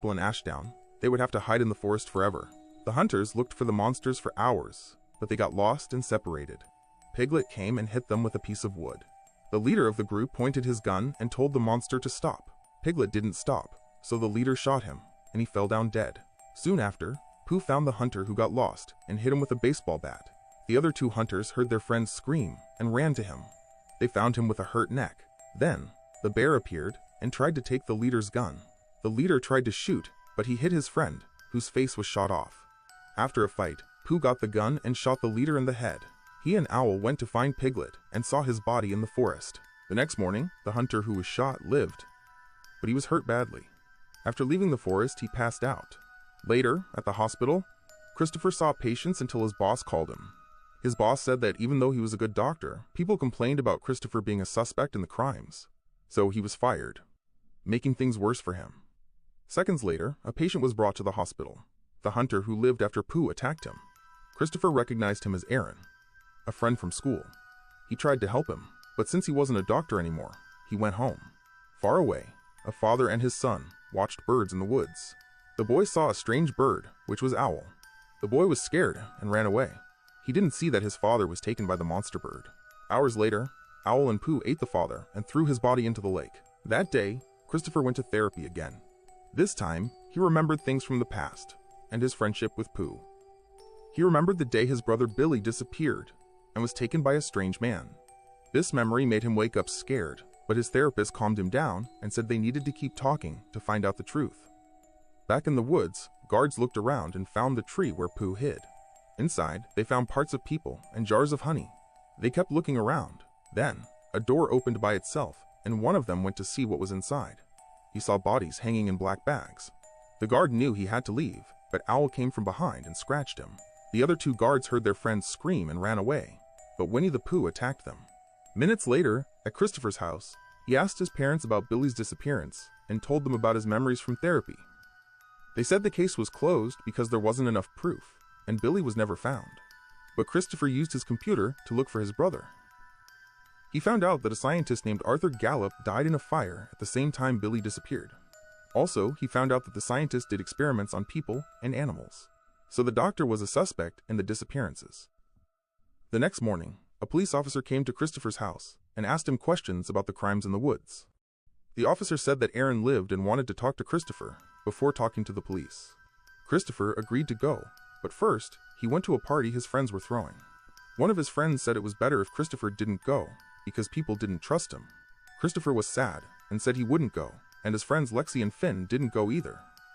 In Ashdown, they would have to hide in the forest forever. The hunters looked for the monsters for hours, but they got lost and separated. Piglet came and hit them with a piece of wood. The leader of the group pointed his gun and told the monster to stop. Piglet didn't stop, so the leader shot him, and he fell down dead. Soon after, Pooh found the hunter who got lost and hit him with a baseball bat. The other two hunters heard their friends scream and ran to him. They found him with a hurt neck. Then, the bear appeared and tried to take the leader's gun. The leader tried to shoot, but he hit his friend, whose face was shot off. After a fight, Pooh got the gun and shot the leader in the head. He and Owl went to find Piglet and saw his body in the forest. The next morning, the hunter who was shot lived, but he was hurt badly. After leaving the forest, he passed out. Later, at the hospital, Christopher saw patients until his boss called him. His boss said that even though he was a good doctor, people complained about Christopher being a suspect in the crimes. So he was fired, making things worse for him. Seconds later, a patient was brought to the hospital. The hunter who lived after Pooh attacked him. Christopher recognized him as Aaron, a friend from school. He tried to help him, but since he wasn't a doctor anymore, he went home. Far away, a father and his son watched birds in the woods. The boy saw a strange bird, which was Owl. The boy was scared and ran away. He didn't see that his father was taken by the monster bird. Hours later, Owl and Pooh ate the father and threw his body into the lake. That day, Christopher went to therapy again. This time, he remembered things from the past and his friendship with Pooh. He remembered the day his brother Billy disappeared and was taken by a strange man. This memory made him wake up scared, but his therapist calmed him down and said they needed to keep talking to find out the truth. Back in the woods, guards looked around and found the tree where Pooh hid. Inside, they found parts of people and jars of honey. They kept looking around. Then, a door opened by itself, and one of them went to see what was inside. He saw bodies hanging in black bags. The guard knew he had to leave, but Owl came from behind and scratched him. The other two guards heard their friends scream and ran away, but Winnie the Pooh attacked them. Minutes later, at Christopher's house, he asked his parents about Billy's disappearance and told them about his memories from therapy. They said the case was closed because there wasn't enough proof, and Billy was never found. But Christopher used his computer to look for his brother. He found out that a scientist named Arthur Gallup died in a fire at the same time Billy disappeared. Also, he found out that the scientist did experiments on people and animals. So the doctor was a suspect in the disappearances. The next morning, a police officer came to Christopher's house and asked him questions about the crimes in the woods. The officer said that Aaron lived and wanted to talk to Christopher before talking to the police. Christopher agreed to go, but first, he went to a party his friends were throwing. One of his friends said it was better if Christopher didn't go, because people didn't trust him. Christopher was sad and said he wouldn't go, and his friends Lexi and Finn didn't go either.